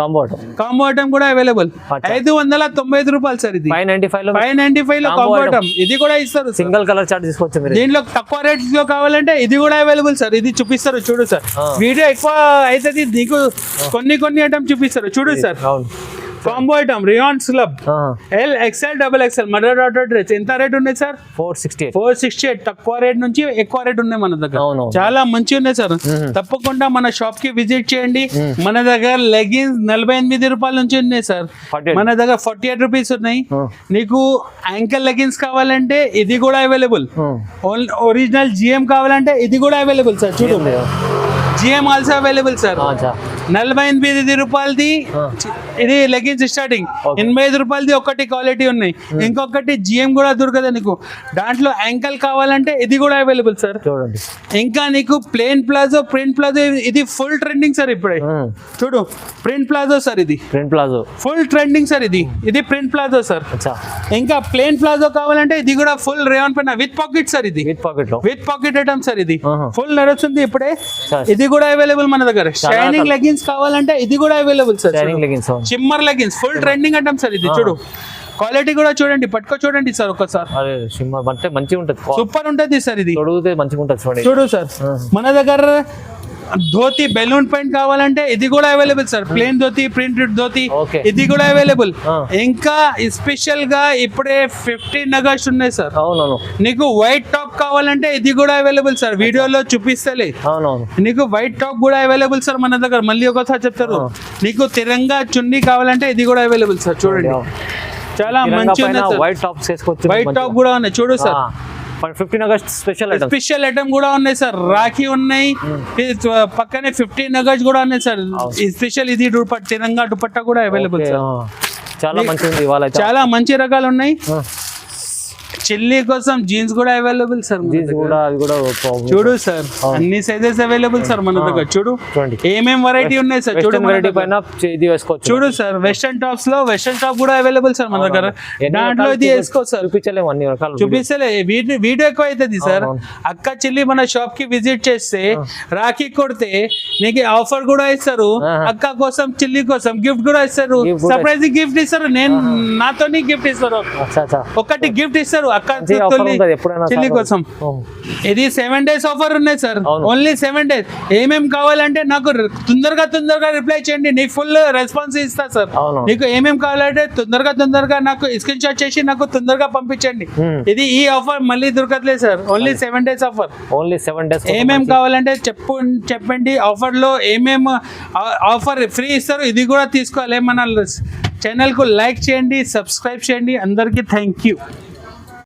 కాంబో ఐటమ్ కూడా అవైలబుల్ 595 రూపాయలు సార్. ఇది 595 లో కాంబో ఐటమ్. ఇది కూడా ఇస్తారు, సింగిల్ కలర్ చార్ట్ తీసుకోవచ్చు. దీంట్లో తక్కువ రేట్ లో కావాలంటే ఇది కూడా అవైలబుల్ సార్. ఇది చూపిస్తారు చూడు సార్. వీడియో ఎక్కువ అయితే నీకు కొన్ని ఐటమ్ చూపిస్తారు చూడు sir. Combo item rayon slub LXL XXL mother daughter dress. ఎంత రేట్ ఉన్నాయి సార్? 468. తక్కువ రేట్ నుంచి ఎక్కువ రేట్ ఉన్నాయి మన దగ్గర. చాలా మంచి ఉన్నాయి సార్. తప్పకుండా మన షాప్ కి విజిట్ చేయండి. మన దగ్గర లెగిన్స్ 48 రూపాయల నుంచి ఉన్నాయి సార్. మన దగ్గర 48 రూపీస్ ఉన్నాయి. నీకు యాంకల్ లెగిన్స్ కావాలంటే ఇది కూడా అవైలబుల్. ఒరిజినల్ GM కావాలంటే ఇది కూడా అవైలబుల్ సార్. చూడు, GM ఆల్సో అవైలబుల్ సార్. 48 రూపాయలది ఇది లెగిన్స్ స్టార్టింగ్. 85 రూపాయలది ఒకటి క్వాలిటీ ఉన్నాయి. ఇంకొకటి GM కూడా దొరకదు నీకు. దాంట్లో యాంకల్ కావాలంటే ఇది కూడా అవైలబుల్ సార్. చూడండి, ఇంకా నీకు ప్లేన్ ప్లాజో, ప్రింట్ ప్లాజో, ఇది ఫుల్ ట్రెండింగ్ సార్. ఇప్పుడే చూడు, ప్రింట్ ప్లాజో సార్. ఇది ఫుల్ ట్రెండింగ్ సార్. ఇది ప్రింట్ ప్లాజో సార్. ఇంకా ప్లేన్ ప్లాజో కావాలంటే ఇది కూడా ఫుల్ రేయాన్ పైన విత్ పాకెట్ సార్. ఇది విత్ పాకెట్ ఐటమ్ సార్. ఇది ఫుల్ నడుస్తుంది ఇప్పుడే. ఇది కూడా అవైలబుల్ మన దగ్గర. షైనింగ్ లెగిన్స్ కావాలంటే ఇది కూడా available sir. Shimmer leggings full trending item sir. ఇది చూడు, క్వాలిటీ కూడా చూడండి, పట్టుకో చూడండి సార్ ఒక్కసారి. మంచిగా ఉంటుంది, సూపర్ ఉంటుంది సార్. ఇది మంచిగా ఉంటుంది చూడు సార్. మన దగ్గర ధోతి బెలూన్ పాయింట్ కావాలంటే ఇది కూడా available sir. Plain dhoti, printed dhoti, ఇది కూడా అవైలబుల్. ఇంకా స్పెషల్ గా ఇప్పుడే 15 నగర్స్ ఉన్నాయి సార్. నీకు వైట్ టాప్ కావాలంటే ఇది కూడా అవైలబుల్ సార్. వీడియోలో చూపిస్తలే, నీకు వైట్ టాప్ కూడా అవైలబుల్ సార్ మన దగ్గర. మళ్ళీ ఒకసారి చెప్తారు. నీకు తిరంగా చున్నీ కావాలంటే ఇది కూడా అవైలబుల్ సార్. చూడండి, చాలా మంచి వైట్ టాప్ కూడా ఉన్నాయి చూడు సార్. 15 ఆగస్ట్ స్పెషల్ ఐటమ్ కూడా ఉన్నాయి సార్. రాఖీ ఉన్నాయి, పక్కనే 15 ఆగస్ట్ కూడా ఉన్నాయి సార్. స్పెషల్ ఇది తిరంగా దుపట్టా కూడా అవైలబుల్ సార్. చాలా మంచి, చాలా మంచి రకాలు ఉన్నాయి. చిల్లీ కోసం జీన్స్ కూడా అవైలబుల్ సార్. చూడు సార్, అన్ని సైజెస్ అవైలబుల్ సార్ మన దగ్గర. చూడు ఏమేం వెరైటీ ఉన్నాయి సార్. చూడు చూడు సార్, వెస్టర్న్ టాప్స్ లో వెస్టర్న్ టాప్ కూడా అవైలబుల్ సార్ మన దగ్గర. దాంట్లో ఇది వేసుకోవచ్చు సార్. చూపిస్తలే, వీడియో ఎక్కువ అవుతుంది సార్. అక్క చెల్లి మన షాప్ కి విజిట్ చేస్తే రాఖీ కొడితే నీకు ఆఫర్ కూడా ఇస్తారు. అక్క కోసం, చిల్లి కోసం గిఫ్ట్ కూడా ఇస్తారు. సర్ప్రైజ్ గిఫ్ట్ ఇస్తారు. నేను నాతోని గిఫ్ట్ ఇస్తారు. ఒకటి గిఫ్ట్ ఇస్తారు అక్క చిల్లి కోసం. ఇది 7 days ఆఫర్ ఉన్నాయి సార్. Only 7 days. ఏమేమి కావాలంటే నాకు తొందరగా రిప్లై చేయండి. నీకు ఫుల్ రెస్పాన్స్ ఇస్తా సార్. నీకు ఏమేమి కావాలంటే తొందరగా నాకు స్క్రీన్ షాట్ చేసి నాకు తొందరగా పంపించండి. ఇది ఈ ఆఫర్ మళ్ళీ దొరకట్లేదు సార్. Only 7 days offer. ఏమేమి కావాలంటే చెప్పండి. ఆఫర్ లో ఏమేమి ఆఫర్ ఫ్రీ ఇస్తారు ఇది కూడా తీసుకోవాలి. మన ఛానల్ కు లైక్ చేయండి, సబ్స్క్రైబ్ చేయండి. అందరికీ థ్యాంక్ యూ.